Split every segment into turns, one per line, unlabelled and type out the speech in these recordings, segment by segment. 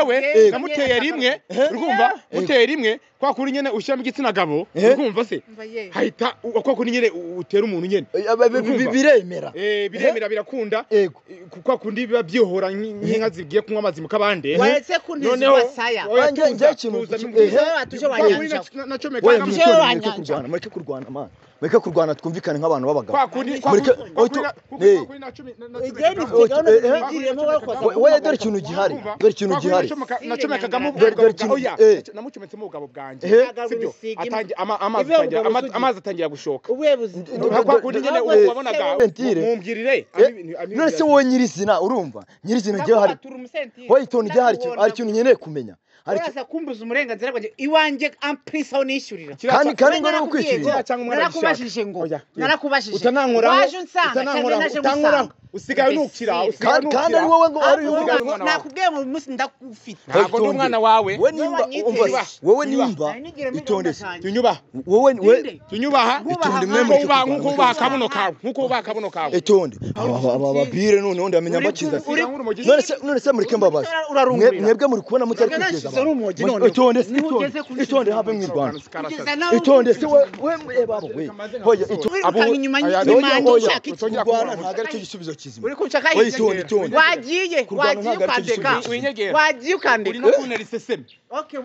jewe namuteye rimwe urumva muteye rimwe kwa kuri nyene ushyiramo igitsina gabo urumva se hayita kwa kuri nyene utera umuntu nyene
biremera
biremera birakunda kwa kundi biba byohora nk'inka zigiye kunywa amazi mu kabande
waretse kuntiza basaya
nje kintu
tuje wanyanja
mureke kurwana man mureke kurwana twumvikane nk'abantu b'abagabo
kwa kundi
we dore ikintu gihari
nacomekagamo oya namucometsemo ubugabo bwanjye sibyo amazi atangira gushoka kwa kundi nyene wabonaga mumbwirire
none se wowe nyirizina urumva nyirizina ngiye hari wowe itonde ngiye hari ikintu nkeneye kumenya
arasa kumbuza umurenganzira bwanjye iwanje amprisa unishyurira
kandi ngo ukwishyurira
narakubashije ngo narakubashije
utankora usigaye nukira
kandi ari wowe ngo ari
nakubwiye mu munsi ndakufite
ntabwo ndi umwana wawe
wowe nimba itonde
tunyubaha tunyubaha nkuko ubaha akabuno kawe
itonde ababire none ndamenya bakiza none se mureke mbabaza mwebwe muri kubona mutari kugeza itonde habe mwirwana itonde se we babo we hoya
abo inyuma y'imanda ushaka
kurwana ntago ari cyo gisubizo kizima
uri kushaka itonde wagiye ukandika wagiye ukandika
uri no kunera iseseme
okay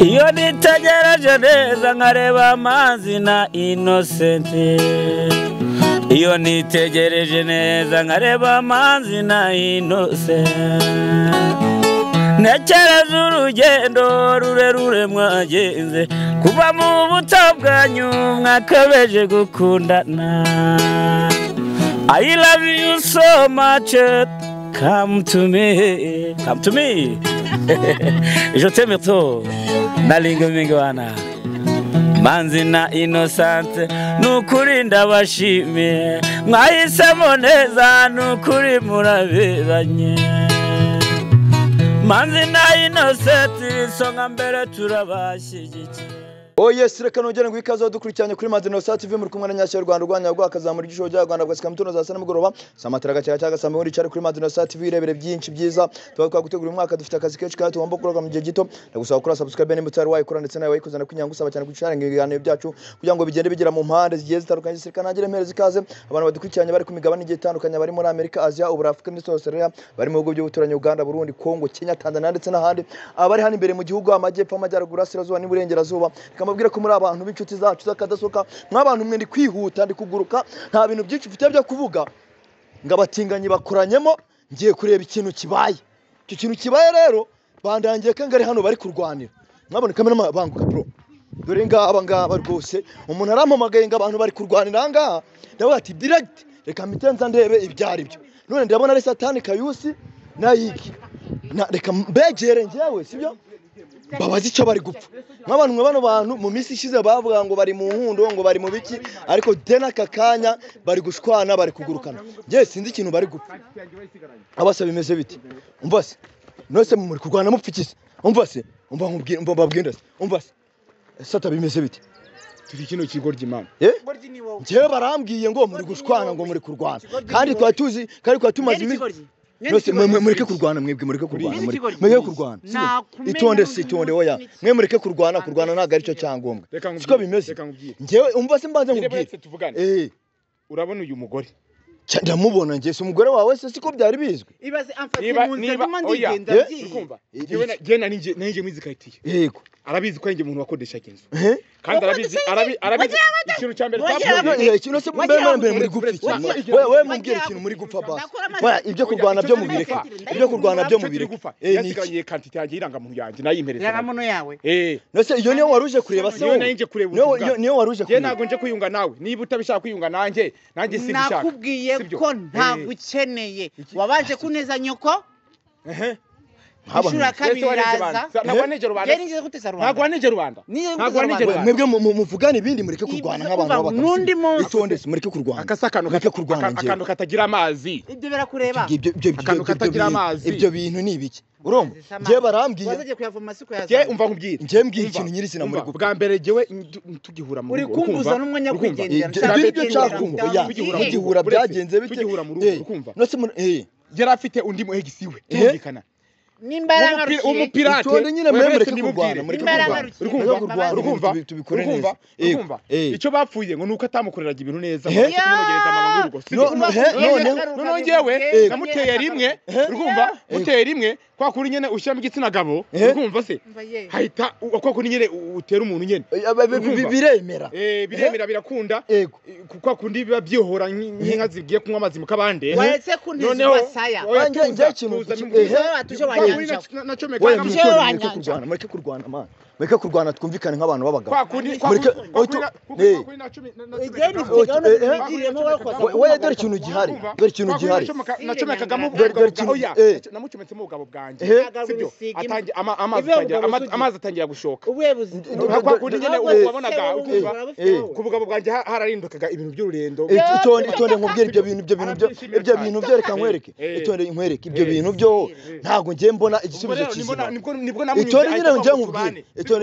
iyo nitegereje neza nkareba amazi na Innocent iyo nitegereje neza nkareba amazi na Innocent nekereza urugendo rurerure mwagenze kuva mu buto bwanyu mwakabeje gukundana I love you so much come to me je t'aime trop nalinga mingi wana manzi na Innocent nukuri ndabashimiye mwahisemo neza nukuri muraberanye manzi na Innocent songa mbere turabashyigikiye
yes reka nongere ngo ikaze dukurikiranye kuri Manzi Innocent TV muri kumwe na Nyashya Rwanda Rwanya rwakazamura igisho cya Rwanda bwasika mutono za sana mugoroba samatira gacyaka cyagasambe muri cyari kuri Manzi Innocent TV irebere byinshi byiza twakwa gutegura umwaka dufite akazi kenshi kandi tugomba kuroga mu gihe gito ndagusaba kuri subscribe n'imutari wayikora ndetse nawe wayikuzana kunyanga usaba cyane gucana ibiganiro byacu kugira ngo bigende bigera mu mpande zigiye zitandukanye zisirika nagire mpereza ikaze abantu badukurikiranye bari ku migabane igiye itandukanye bari muri Amerika Asia Uburafuka ndetse Australia bari mu bihugu by'ubuturanye Uganda Burundi Kongo Kenya Tanzania ndetse n'ahandi abari hano imbere mu gihugu amajyepfo amajyaruguru asirazuba n'iburengerazuba kamabwira ko muri abantu b'inshuti zacu zakadasoka nk'abantu mwe ndi kwihuta ndi kuguruka nta bintu byinshi mfite byo kuvuga ngabatinganye bakoranyemo ngiye kureba ikintu kibaye icyo kintu kibaye rero bandangiye kangari hano bari kurwanira mwabone kamera banguka bro dore ngaba rwose umuntu arampamagaye ngo abantu bari kurwanira ngaha ndavuga ati direct reka mitenza ndebe ibyari byo none ndabona ari Satani Kayusi nayiki reka mbegere ngewe sibyo babazi icyo bari gupfa nk'abantu bano bantu mu minsi ishize bavuga ngo bari mu nkundo ngo bari mu biki ariko dena kakanya bari gushwana bari kugurukana ngiye sinzi ikintu bari gupfa abasa bimeze biti umva se nose muri kurwana mupfikise umva se umva mbabwira se umva se sata bimeze biti
turi kino kigoryi mama
ngiye barambwiye ngo muri gushwana ngo muri kurwana kandi twatuzi kandi twatumaze iminsi nose mureke kurwana mwebwe mureke kurwana itonde oya mwe mureke kurwana ntago ari cyo cyangombwa siko bimeze ngewe umva se mbanze nkubwire
urabona uyu mugore
ndamubona ngiye umugore wawe se siko byari bizwi
ibaze amfatiye mu nzira ndigenda
ukumva gena ninje mwizikayitiye
yego
arabizi ko yenge umuntu wakodesha kinzu kandi arabizi ikintu cyambere
ikintu se mbere muri gupfa wewe mumbwire ikintu muri gupfa basi oya ibyo kurwana byo mubireke
nisigaye kantite yanjye iranga muntu yanjye nayimpereza
yaramuno yawe
nose iyo niyo waruje kureba se niyo waruje
kureba ntago nje kwiyunga nawe niba utabishaka kwiyunga nanjye sinishaka
nakubwiye ko ntagukeneye wabaje kuneza nyoko Ishura kabiri raza
ntabwo wanije rubanda
mwebwe muvugana ibindi mureke kurwana nk'abantu b'abakasi itonde mureke kurwana
akantu katagira amazi
ibyo birakureba
akantu katagira amazi
ibyo bintu ni ibiki urumva ngiye barambwiye
wazaje kuyavoma siko yaza
umva nkubwire
ngiye mbwiye ikintu nyirizina muri
bwa mbere jewe tugihura mu
rugo kumbuza n'umwanya kwigendera
ibyo cyakumva ya tugihura byagenze bite
tugihura mu rugo ukumva
nose
yari afite undi muhegisiwe cyumvikana
Nimbaranga
umupirate
itonde nyine mwemere kurwana
urumva
tubikore neza
icyo bapfuye ngo nuko atamukoreraga ibintu neza none ngewe namuteye rimwe urumva muteye rimwe kwa kuri nyene ushyiramo igitsina gabo urumva se hahita kwa kuri nyene utera umuntu nyene biremera birakunda kwa kundi biba byohora nk'inka zigiye kunywa amazi mu kabande
noneho
wanjye ikintu mureke kurwana twumvikane nk'abantu b'abagabo wowe dore ikintu gihari
namucometsemo ubugabo bwanjye sibyo amazi atangira gushoka kwa kundi nyene wabonaga ku bugabo bwanjye hararindukaga ibintu by'ururendo
itonde nkubwira ibyo bintu byereka nkwereke itonde nkwereke ibyo bintu byo ntago ngiye mbona igisubizo kizima itonde nyine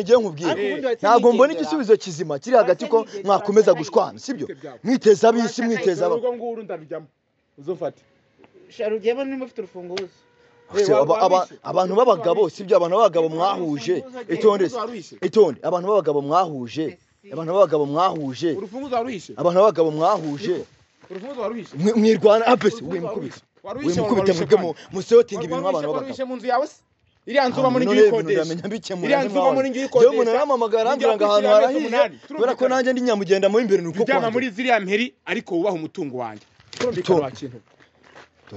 ngiye nkubwira ntago mbona igisubizo kizima kiri hagati ko mwakomeza gushwana sibyo mwiteza abisi mwiteza
uzofata
sharugemo nimba ufite urufunguzo
abantu b'abagabo sibyo abantu b'abagabo mwahuje itonde abantu b'abagabo mwahuje
urufunguzo waruhishe
abantu b'abagabo mwahuje
urufunguzo waruhishe
mwirwana apese wimukubita mwebwe museotinga ibintu nk'abantu
b'abagabo mu nzu yawe se iriya nzu muri ngiye kodesha iriya nzu muri ngiye kodesha
umuntu aramamagara ambira ngo ahantu harahiye kubera ko nanjye ndi nyamugenda mu imbere nuko
kwama muri ziriya mperi ariko wubaha umutungo wanjye turumvikana kintu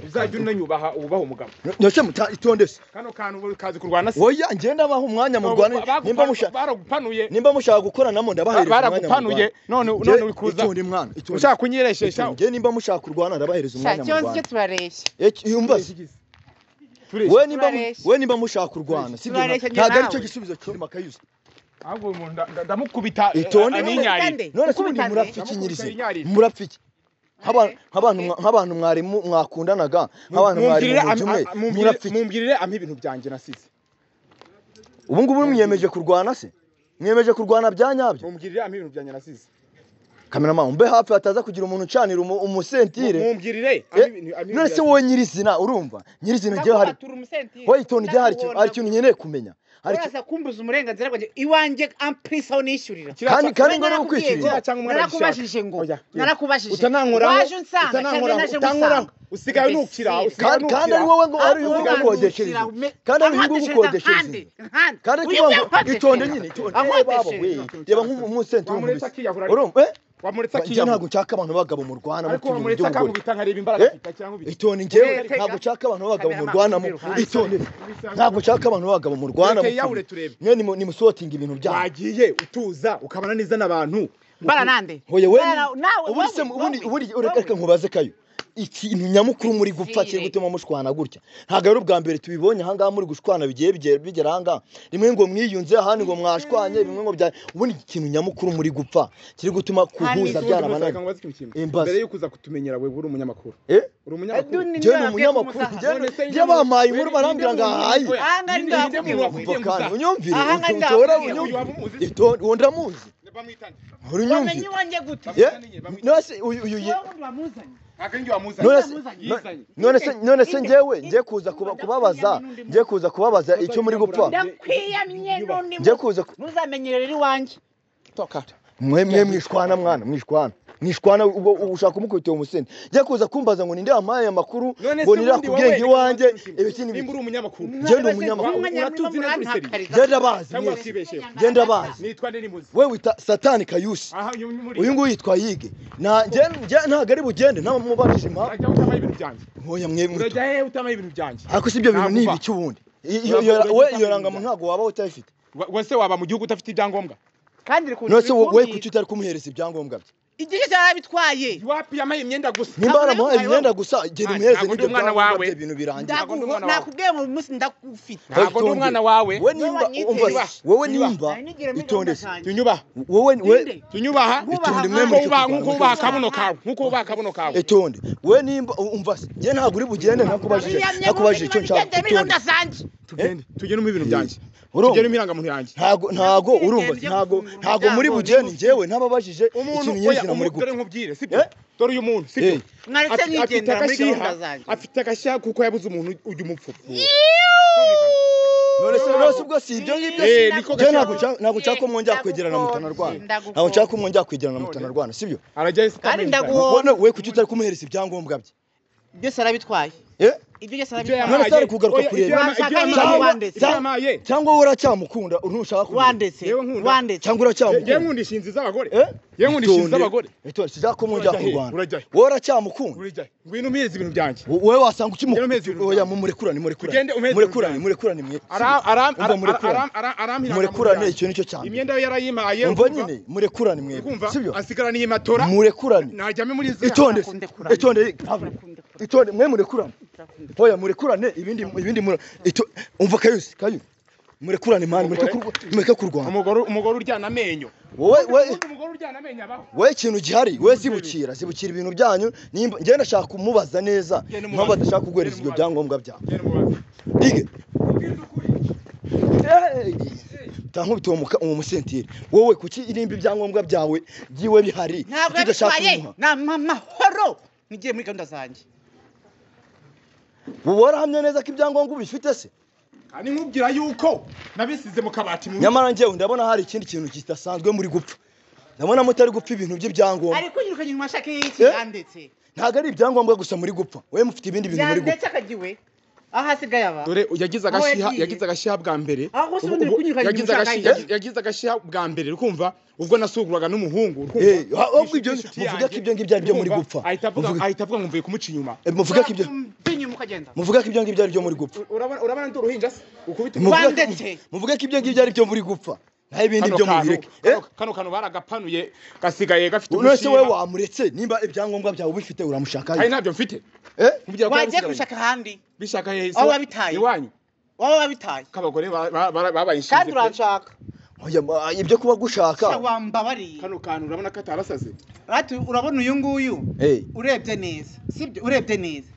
uzajya unanyubaha ubaho umugabo
ndetse itondese
kano kantu kazi kurwana se
oya ngenda baho umwanya mu Rwanda nimba mushaka gukoranamo ndabahereza
baragupanuye none uri kuza
itonde mwana
ushaka kunyireshisha
nge nimba mushaka kurwana ndabahereza umwanya mu
Rwanda cyo turareshya
yumva we nimba mushaka kurwana sibyo ntago ari cyo gisubizo cy'irima kayuza
ahubwo ndamukubita
aninyari none se ubundi murapfiki nk'abantu mwari mwakundanaga nk'abantu mwari mu murapfiki
mumbwirire ampa ibintu byanjye nasize
ubu ngubu mwiyemeje kurwana se mwiyemeje kurwana bya nyabyo
mumbwirire ampa ibintu byanjye nasize
kameramani umbe hafi ataza kugira umuntu ucanira umusentire
mumbwirire
none se wowe nyirizina urumva nyirizina ngiye hari wowe itonde ngiye hari ikintu nkeneye kumenya
Urasa kumbuza umurenganzira bwanjye iwanjye amprisa unishyurira
kandi ngo ukwishyurira
narakubashije ngo narakubashije
utanankora
waje unsanga cyangwa naje gusanga
usigaye nukira
kandi ari wowe ngo ari uyu gukodeshereza kandi ari uyu gukodeshereza kandi itonde nyine itonde babo we yaba nk'umusentire urumva
wamuretse akiya
ntabwo nshaka abantu b'abagabo mu Rwanda
ariko wamuretse akamubita nkareba imbaraga afite cyangwa ibiki
itonde ngewe ntabwo nshaka abantu b'abagabo mu Rwanda itonde ntabwo nshaka abantu b'abagabo mu Rwanda mwe ni musotinga ibintu byawe
wagiye utuza ukabana neza n'abantu
baranande
hoye we ubundi reka nkubaze kayo ikintu nyamukuru muri gupfa kiri gutuma mushwana gutya ntago ari ubwa mbere tubibonye hanga muri gushwana bigera hanga rimwe ngo mwiyunze ahandi ngo mwashwanye bimwe ngo bya ubundi ikintu nyamukuru muri gupfa kiri gutuma kuhuza byara banana
mbere yo kuza kutumenyera we uri umunyamakuru uri umunyamakuru
je ni umunyamakuru je bamaye inkuru barambira ngo hayi unyumvire utora unyumvire ndamuzi urunyumvire nose uyu none se ngiye kuza kubabaza icyo muri gupfa ngiye kuza
ntuzamenyerere iwanjye
mwe mwishwana mwana mwishwana ubwo ushaka umukubita umuseni ngiye kuza kumbaza ngo ninde amaye amakuru ngo nirakubwenge iwanjye ibiki
nimba uri umunyamakuru
genda umunyamakuru
uratuzi neza uri seri
genda bazi
nitwa nde nimuzi
we wita Satani Kayusi uyu nguyu yitwa Yige ntago ari bugende namubajije impamvu
ajya utamaye ibintu byanjye
hoya mwe
urajya he utamaye ibintu byanjye
ariko sibyo bintu ni ibiki ubundi iyo rangamuntu ntago waba utayifite
wese waba mu gihugu udafite ibyangombwa
kandi
nose wowe kuki utari kumuhereza ibyangombwa bye
igihe cyarabitwaye
wapi yamaye imyenda gusa
nimba aramuhaye imyenda gusa genda umuhereze n'ibyo
mwana wawe
ibintu birangiye
nakubwiye mu munsi ndakufite
ntabwo ndi umwana wawe
wowe nimba itondese
tunyubaha tunyubaha
itonde mwemwe
nkuko ubaha akabuno kawe
itonde we nimba umva se nge ntabwo uri bugende nakubajije icyo nshaka
tugende mu ibintu byanjye tugere imirangamuntu yanjye
ntago urumva ntago muri bugeni njyewe ntababajije ikintu nyezina muri
dore nkubwire sibyo dore uyu muntu sibyo
mwaretse nigendera muri gahunda zanjye
afite agashya kuko yabuze umuntu ujya umupfupa
none ubwo si ibyo ngibyo ntago nshaka ko mwongera kwegerana mutanarwana ntago nshaka ko mwongera kwegerana mutanarwana sibyo
kandi ndaguhona
we kuki utari kumuhereza ibyangombwa bye
byose arabitwaye ibyo byose arabitwaye
none sari kugaruka kureba cyangwa wowe uracyamukunda ntushaka
wandetse
cyangwa uracyamukunda
yewe nkundisha inzi z'abagore yewe nkundisha inzi z'abagore
sijya ko mwongera kurwana wowe uracyamukunda
ngwino umeze ibintu byanjye
wowe wasanga ukimukunda oya murekurane murekurane icyo nicyo cyane
imyenda ye yarayimpaye
umva nyine murekurane mwebwe
sibyo asigarana iyi matora
murekurane
najyame muri izi
itonde mwe murekurane oya murekurane ibindi umva kayu murekurane mani mureke kurwana
umugore uryana amenyo
wowe ikintu gihari wowe zibukira ibintu byanyu ngenda ndashaka kumubaza neza mpamvu adashaka kuguhereza ibyo byangombwa byawe ige tankubita uwo musentire wowe kuki irimba ibyangombwa byawe byiwe bihari
ntabwo yabitwaye mahoro ngiye muri gahunda zanjye
wowe warahamya neza ko ibyangombwa ubifite se
kandi nkubwira yuko nabisize mu kabati
nyamara njyewe ndabona hari ikindi kintu kidasanzwe muri gupfa ndabona mutari gupfa ibintu by'ibyangombwa
ariko yirukanye mu mashaka y'iki yandetse
ntago ari ibyangombwa gusa muri gupfa wowe mufite ibindi bintu muri gupfa
yandetse akagiwe aho hasigaye aba
dore yagize agashiha bwa mbere yagize agashiha bwa mbere ukumva ubwo nasuguraga n'umuhungu
muvuga ko ibyo ngibyo ari byo muri gupfa
ahita avuga ngo mvuye kumuca inyuma
muvuga ko ibyo ngibyo ari byo muri gupfa
urabona ndi uruhinja se ukubita
muvuga ko ibyo ngibyo ari byo muri gupfa nta ibindi byo mubireke
kano baragapanuye gasigaye gafite
umushinga wowe wamuretse nimba ibyangombwa byawe ubifite uramushaka
kandi ntabyo mfite
wagiye gushaka ahandi
bishaka heza
aho wabitaye
iwanyu
wowe wabitaye
kabagore babaye inshinze
kandi uranshaka
ibyo kuba gushaka
wambabariye
kano kantu urabona ko atarasaze
urabona uyu nguyu urebye neza sibyo urebye neza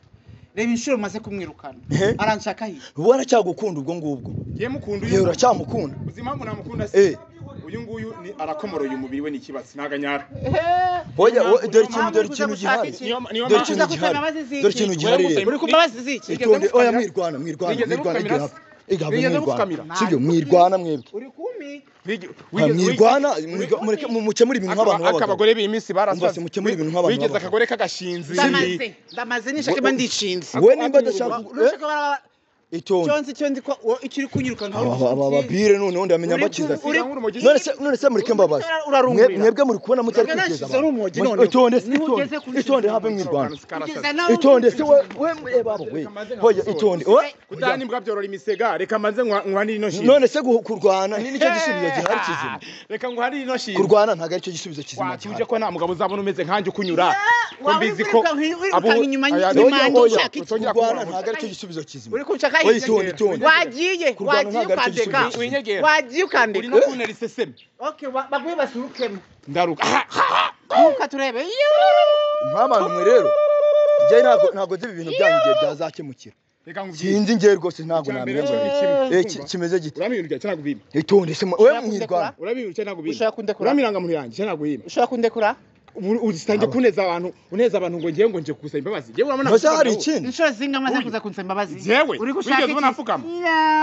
reba inshuro maze kumwirukana aranshaka he
wowe aracyagukunda ubwo ngubwo
ye mukunda
uyu uracyamukunda
uzi impamvu namukunda se uyu nguyu ni arakomoroye umubiri we n'ikibatsi naganyara
oya dore ikintu gihari dore ikintu gihari
uri kumbabazi ziki
oya mwirwana sibyo mwirwana mwebwe
uri kumi
mwirwana mukemura ibintu nk'abantu b'abagabo
akabagore b'iminsi barasaze
mukemura ibintu nk'abantu
bigeze akagore kagashinzi
ndamaze nishaka mba ndishinze
we nimba adashaka
cyonzi ko ikiri kunyuruka nkaho
ababire none ndamenya bakiza none se mureke mbabaza mwebwe muri kubona mutari kwigeza itonde habe mwirwana itonde se we babo we hoya itonde
kudani mbwa byorora imisega reka manze nkwani ino shi
none se kurwana nicyo gisubizo gihari kizima
reka nkwani ino shi
kurwana ntago ari cyo gisubizo kizima
cyuje ko nta mugabo uzabona umeze nkanje ukunyura ko mbizi ko
abo inyuma
kurwana ntago ari cyo gisubizo kizima
wagiye ukandeka wagiye ukandeka
uri no kunera iseseme
okay baguye basurukemo
ndaruka
nuka turebe
nk'abantu mwe rero njye ntago zibi ibintu byanyu gihe byazakemukira sinzi njye rwose ntago namenya kimeze gite
urabintu cyane gubima
itonde se we mwirwana
urabintu cyane gubima
ushaka kundekura
uramiranga muntu yanjye cyane gubima
ushaka kundekura
uzitange kuneza abantu ngo ngiye gusaba imbabazi jewe urabona
ko hari ikindi
inshuro zingamaze kuza kunsaba imbabazi
jewe uri gushaka iki unafukama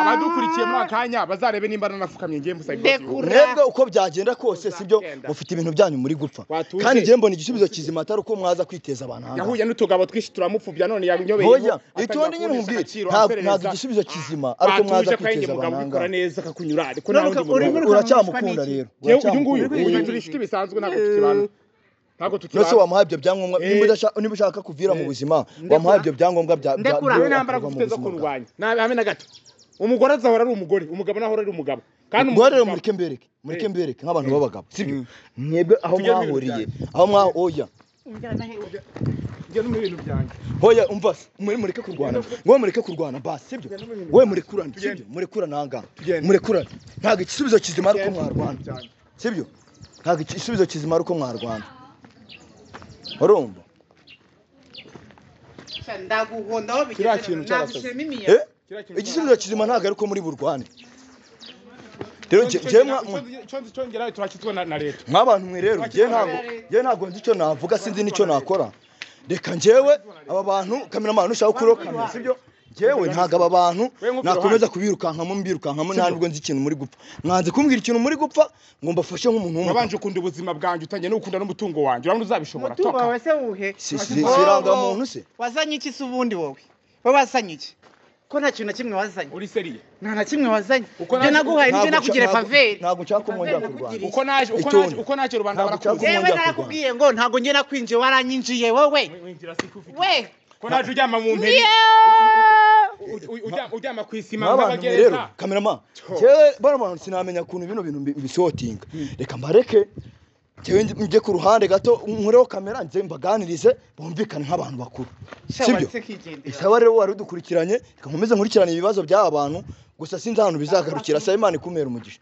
abadukurikiye muri akanya bazarebe nimba nanafukamye ngiye musaba imbabazi
mwebwe uko byagenda kose sibyo mufite ibintu byanyu muri gupfa kandi ngiye mbona igisubizo kizima atari uko mwaza kwiteza abantu hanga
yahuye n'utugabo twishi turamupfubya none yanyobeye
hoya itonde nyine mubwire ntabwo igisubizo kizima ariko mwaza kwiteza abantu hanga
ukora neza kakunyura ariko nawe
uracyamukunda rero
uyu nguyu turi bisanzwe ntabwo tukibana
Nose wamuhaye ibyo byangombwa niba ushaka kuvira mu buzima wamuhaye ibyo byangombwa bya
ndekura nambara gufiteza kurwanya nabe na gato umugore azahora ari umugore umugabo nahora ari umugabo
kandi umugore mureke mbereke nk'abantu b'abagabo sibyo mwebwe aho mwahuriye aho oya
njye no mu bintu byanjye
hoya umva mureke kurwana ngo mureke kurwana basi sibyo we murekurana sibyo murekurana hanga murekurana ntago igisubizo kizima ariko mwarwana sibyo ntago igisubizo kizima ariko mwarwana urumva
ndaguhondaho
kiriya kintu cyarasaze
igisubizo kizima ntago ariko muri burwane rero
cyongera turakitwa na leta
nk'abantu mwe rero je ntago nzi icyo navuga sinzi n'icyo nakora reka njyewe aba bantu cameraman ushaka kurokana sibyo jewe ntago aba bantu nakomeza kubirukankamo nta nubwo nzi ikintu muri gupfa mwanze kumbwira ikintu muri gupfa ngo mbafashe nk'umuntu w'umwe
wabanje ukunda ubuzima bwanjye utangiye no gukunda n'umutungo wanjye urabona uzabishobora
toka mutungo wese uhe
siranga muntu se
wazanye iki se ubundi wowe wazanye iki ko nta kintu na kimwe wazanye
uri seriye
nta na kimwe wazanye je naguhaye nje nakugire faveri
ntago nshaka kumwongera kurwana
uko naje rubanda barakuze
yewe narakubwiye ngo ntago nje nakwinjiye waranyinjiye wowe we
ko naje uryama mu mperi uryama kwisima
nk'abagereza cameraman jewe baramuntu sinamenya kuntu bino bintu bisotinga reka mbareke jewe nje ku ruhande gato nkureho kamera nje mbaganirize bumvikane nk'abantu bakuru sibyo isawa rero wari udukurikiranye reka nkomeze nkurikirane ibibazo by'aba bantu gusa sinzi ahantu bizagarukira Sayimana ikumera umugisha